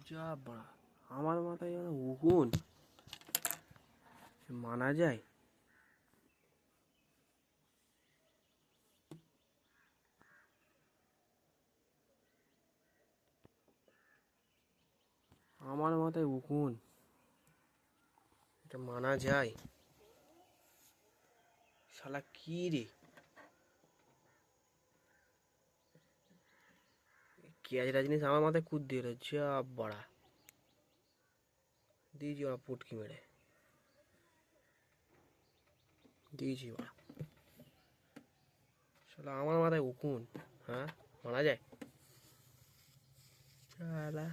যা বাড়া, আমার মাথায় যেন উকুন, মানা যায়? আমার মাথায় উকুন, এটা মানা যায়? শালা কি রে, কি আজরা জিনিস আমার মাথায় কুদ দিয়ে এলো, যা বাড়া দিয়েছি ওরা পুটকি মেরে দিয়েছি ওরা। শালা আমার মাথায় উকুন, হ্যাঁ মানা যায়? শালা